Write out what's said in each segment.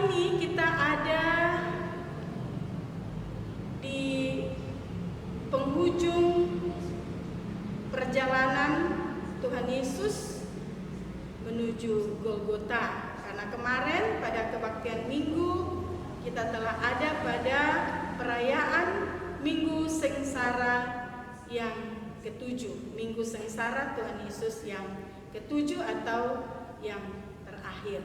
ini kita ada di penghujung perjalanan Tuhan Yesus menuju Golgota. Karena kemarin pada kebaktian Minggu kita telah ada pada perayaan Minggu Sengsara yang ketujuh, Minggu Sengsara Tuhan Yesus yang ketujuh atau yang terakhir.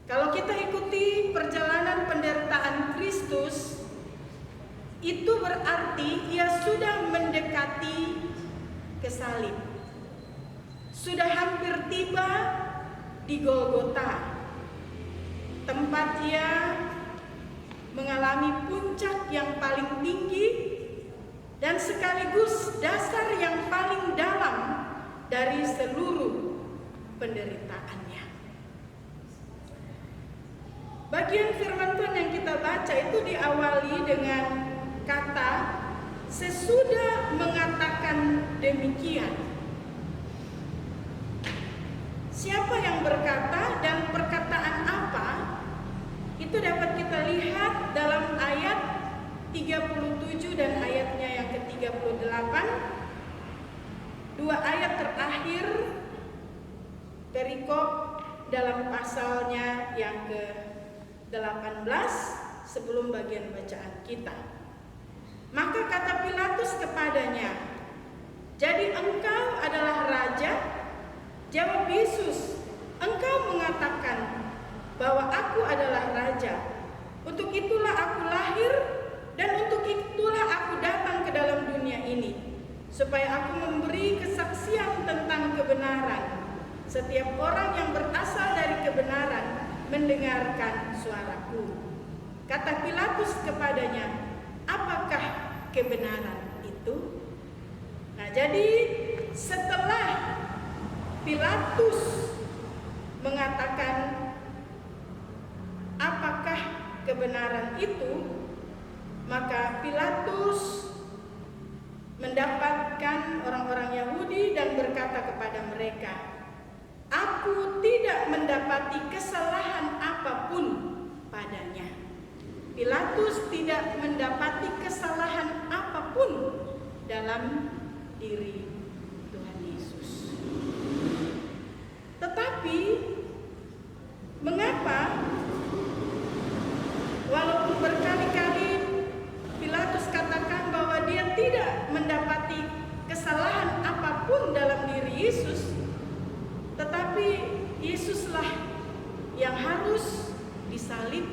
Kalau kita ikuti perjalanan penderitaan Kristus, itu berarti ia sudah mendekati ke salib, sudah hampir tiba di Golgota, tempat ia mengalami puncak yang paling tinggi dan sekaligus dasar yang paling dalam dari seluruh penderitaannya. Bagian firman Tuhan yang kita baca itu diawali dengan kata sesudah mengatakan demikian. Siapa yang berkata dan perkataan apa? Itu dapat kita lihat dalam ayat 37 dan ayatnya yang ke-38. Dua ayat terakhir perikop dalam pasalnya yang ke-18 sebelum bagian bacaan kita. Maka kata Pilatus kepadanya, "Jadi engkau adalah raja?" Jawab Yesus, "Engkau mengatakan bahwa aku adalah raja. Untuk itulah aku lahir dan untuk itulah aku datang ke dalam dunia ini, supaya aku memberi kesaksian tentang kebenaran. Setiap orang yang berasal dari kebenaran mendengarkan suaraku." Kata Pilatus kepadanya, "Apakah kebenaran itu?" Nah, jadi setelah Pilatus mengatakan apakah kebenaran itu, maka Pilatus mendapatkan orang-orang Yahudi dan berkata kepada mereka, "Aku tidak mendapati kesalahan apapun padanya." Pilatus tidak mendapati kesalahan apapun dalam diri Tuhan Yesus. Tetapi mengapa walaupun berkali-kali Pilatus katakan bahwa dia tidak mendapati kesalahan apapun dalam diri Yesus, tetapi Yesuslah yang harus disalib,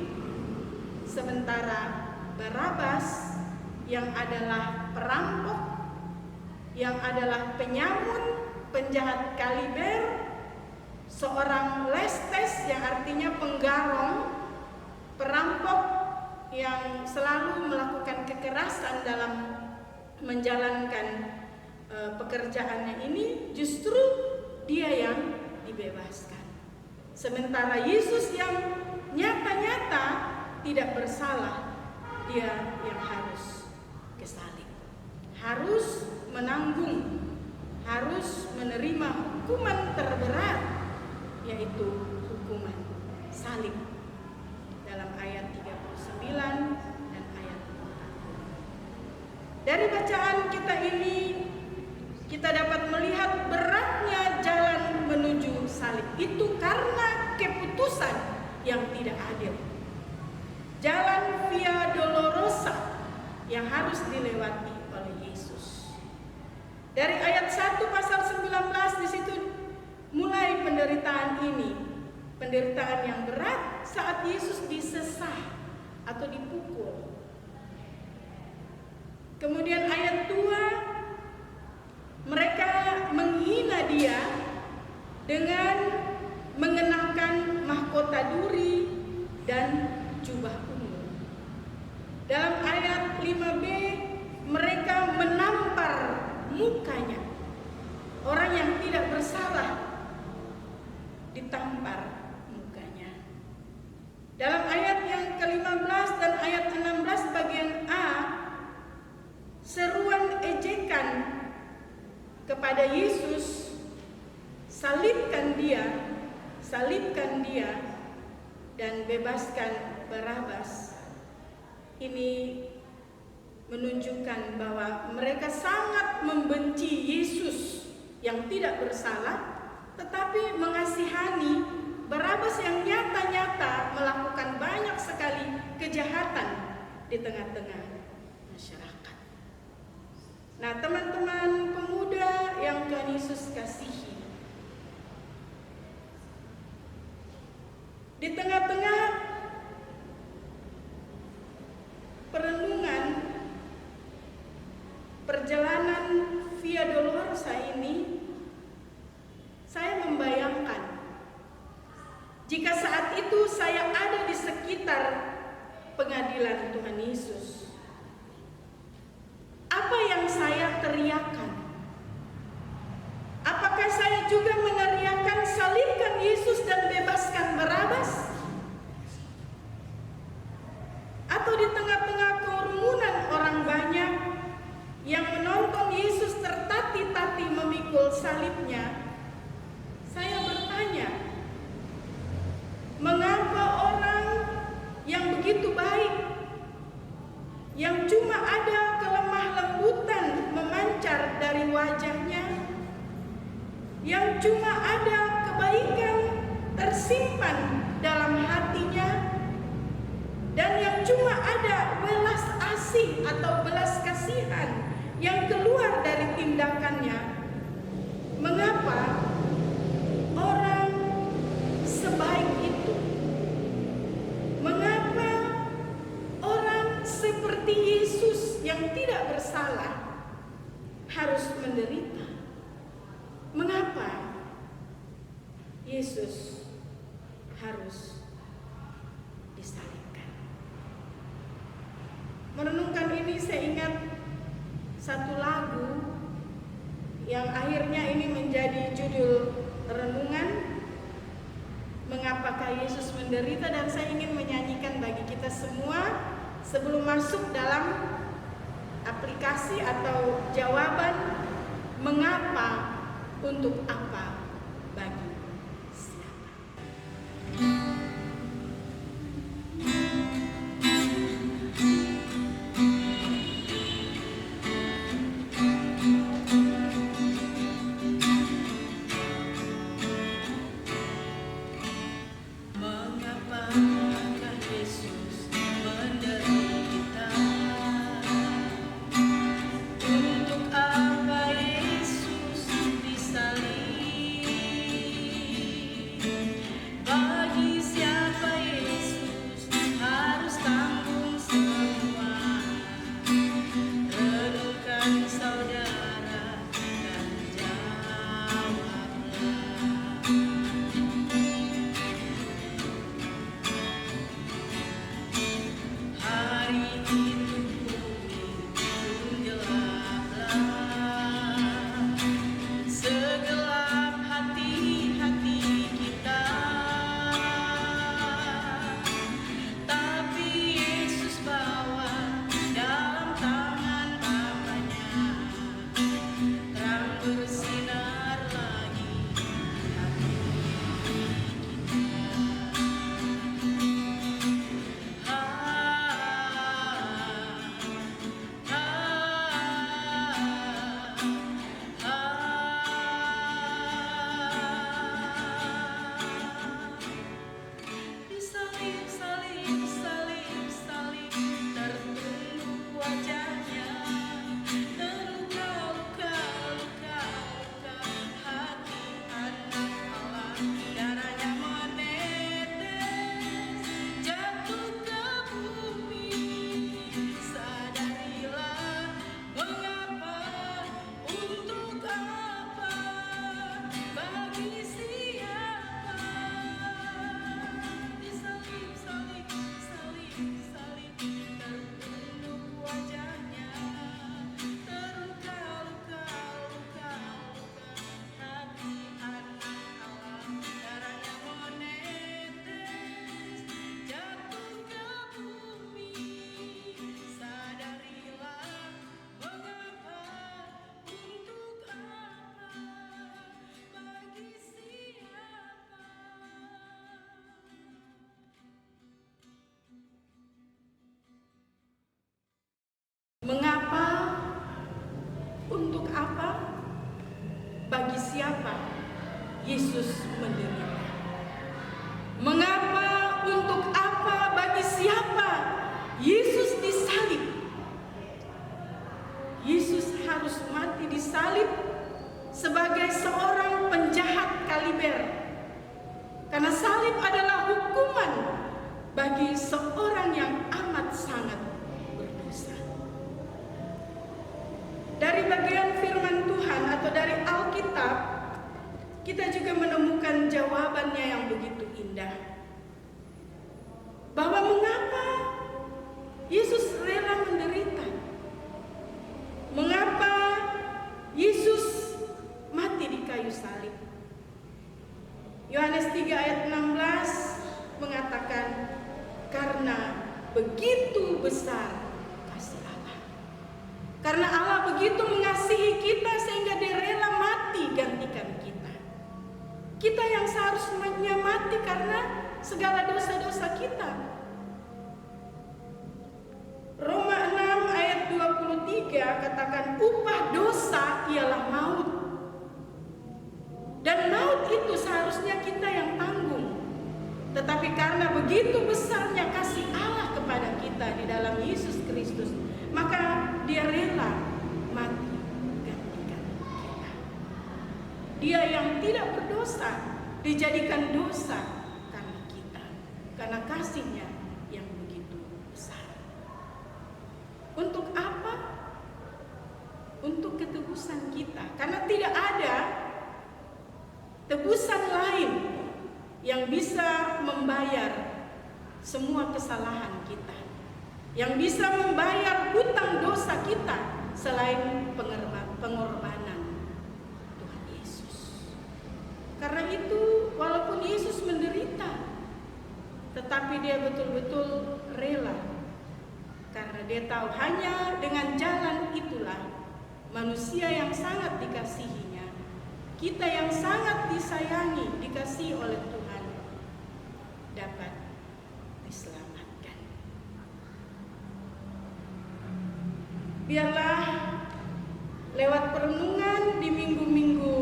sementara Barabas yang adalah perampok, yang adalah penyamun, penjahat kaliber, seorang lestes yang artinya penggarong, perampok yang selalu melakukan kekerasan dalam menjalankan pekerjaannya ini, justru dia yang dibebaskan. Sementara Yesus yang nyata-nyata tidak bersalah, dia yang harus kesalib, harus menanggung, harus menerima hukuman terberat, yaitu hukuman salib dalam ayat 39 dan ayat 4. Dari bacaan kita ini kita dapat melihat beratnya jalan menuju salib itu karena keputusan yang tidak adil. Jalan Via Dolorosa yang harus dilewati oleh Yesus. Dari ayat 1 pasal 19 di situ mulai penderitaan ini, penderitaan yang berat saat Yesus disesah atau dipukul. Kemudian ayat 2, mereka menghina dia dengan mengenakan mahkota duri dan jubah ungu. Dalam ayat 5b, mereka menampar mukanya. Orang yang tidak bersalah ditampar mukanya. Dalam ayat yang ke-15 dan ayat 16 bagian A, seruan ejekan kepada Yesus, salibkan dia, dan bebaskan Barabas. Ini menunjukkan bahwa mereka sangat membenci Yesus yang tidak bersalah, tetapi mengasihani Barabas yang nyata-nyata melakukan banyak sekali kejahatan di tengah-tengah masyarakat. Nah, teman-teman pemuda yang Tuhan Yesus kasihi, di tengah-tengah perenungan perjalanan Via Dolorosa ini, saya membayangkan jika saat itu saya ada di sekitar pengadilan Tuhan Yesus, apa yang saya teriakan? Apakah saya juga meneriakan salibkan Yesus dan bebaskan Barabas? Atau di tengah-tengah kerumunan orang banyak yang menonton Yesus tertati-tati memikul salibnya, saya bertanya, mengapa orang yang begitu baik, yang cuma ada kelemah lembutan memancar dari wajahnya, yang cuma ada kebaikan tersimpan dalam hatinya, dan yang cuma ada belas asih atau belas kasihan yang keluar dari tindakannya, mengapa orang sebaik itu, mengapa orang seperti Yesus yang tidak bersalah harus menderita? Mengapa Yesus harus disalibkan? Merenungkan ini saya ingat satu lagu yang akhirnya ini menjadi judul renungan, mengapakah Yesus menderita, dan saya ingin menyanyikan bagi kita semua sebelum masuk dalam aplikasi atau jawaban mengapa, untuk apa, bagi siapa. Mengapakah Yesus menderita? Untuk apa Yesus disalib? bagi siapa Yesus menderita? Mengapa, untuk apa, bagi siapa Yesus disalib? Yesus harus mati disalib sebagai seorang penjahat kaliber. Karena salib adalah hukuman bagi seorang yang amat sangat berdosa. Dari bagian firman Tuhan atau dari Alkitab, kita juga menemukan jawabannya yang begitu indah. Bahwa mengapa Yesus rela menderita? Mengapa Yesus mati di kayu salib? Yohanes 3 ayat 16 mengatakan, karena begitu besar kasih Allah. Karena Allah begitu mengasihi kita sehingga Dia rela mati gantikan kita. Kita yang seharusnya mati karena segala dosa-dosa kita. Roma 6 ayat 23 katakan, upah dosa ialah maut. Dan maut itu seharusnya kita yang tanggung. Tetapi karena begitu besarnya kasih Allah kepada kita di dalam Yesus Kristus, maka Dia rela mati gantikan kita. Dia yang tidak berdosa dijadikan dosa karena kita, karena kasih-Nya yang begitu besar. Untuk apa? Untuk ketebusan kita. Karena tidak ada tebusan lain yang bisa membayar semua kesalahan kita, yang bisa membayar hutang dosa kita selain pengorbanan Tuhan Yesus. Karena itu walaupun Yesus menderita, tetapi Dia betul-betul rela, karena Dia tahu hanya dengan jalan itulah manusia yang sangat dikasihinya, kita yang sangat disayangi, dikasihi oleh Tuhan, dapat diselamatkan. Biarlah lewat perenungan di minggu-minggu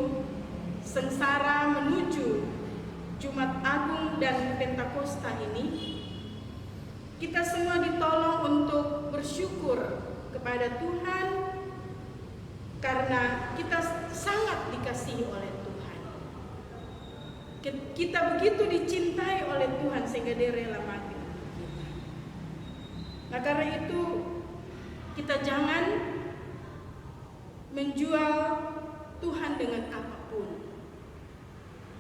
sengsara menuju Jumat Agung dan Pentakosta ini, kita semua ditolong untuk bersyukur kepada Tuhan karena kita sangat dikasihi oleh Tuhan. Kita begitu dicintai oleh Tuhan sehingga Dia rela mati untuk kita. Nah, karena itu kita jangan menjual Tuhan dengan apapun.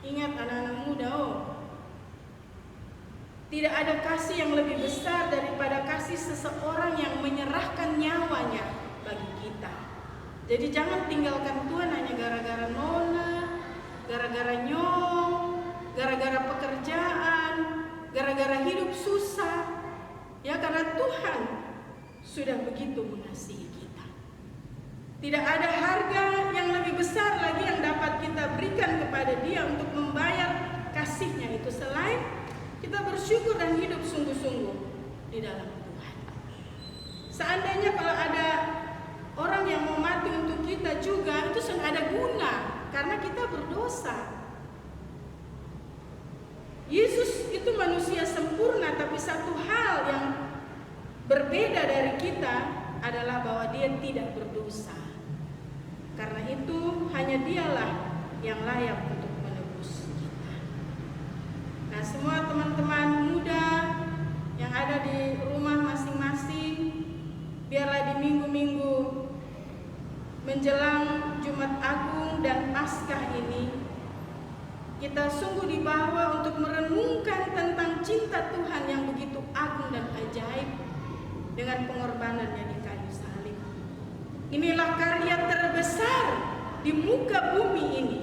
Ingat anak-anak muda, tidak ada kasih yang lebih besar daripada kasih seseorang yang menyerahkan nyawanya bagi kita. Jadi jangan tinggalkan Tuhan hanya gara-gara nona, gara-gara nyong, gara-gara pekerjaan, gara-gara hidup susah. Ya, karena Tuhan sudah begitu mengasihi kita. Tidak ada harga yang lebih besar lagi yang dapat kita berikan kepada Dia untuk membayar kasih-Nya itu selain kita bersyukur dan hidup sungguh-sungguh di dalam Tuhan. Seandainya kalau ada orang yang mau mati untuk kita juga, itu sangat ada guna karena kita berdosa. Yesus itu manusia sempurna, tapi satu hal yang berbeda dari kita adalah bahwa Dia tidak berdosa. Karena itu hanya Dialah yang layak untuk menebus kita. Nah, semua teman-teman muda yang ada di rumah masing-masing, biarlah di minggu-minggu menjelang Jumat Agung dan Paskah ini, kita sungguh dibawa untuk merenungkan tentang cinta Tuhan yang begitu agung dan ajaib dengan pengorbanannya di kayu salib. Inilah karya terbesar di muka bumi ini,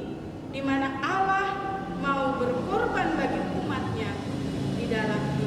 di mana Allah mau berkorban bagi umatnya di dalam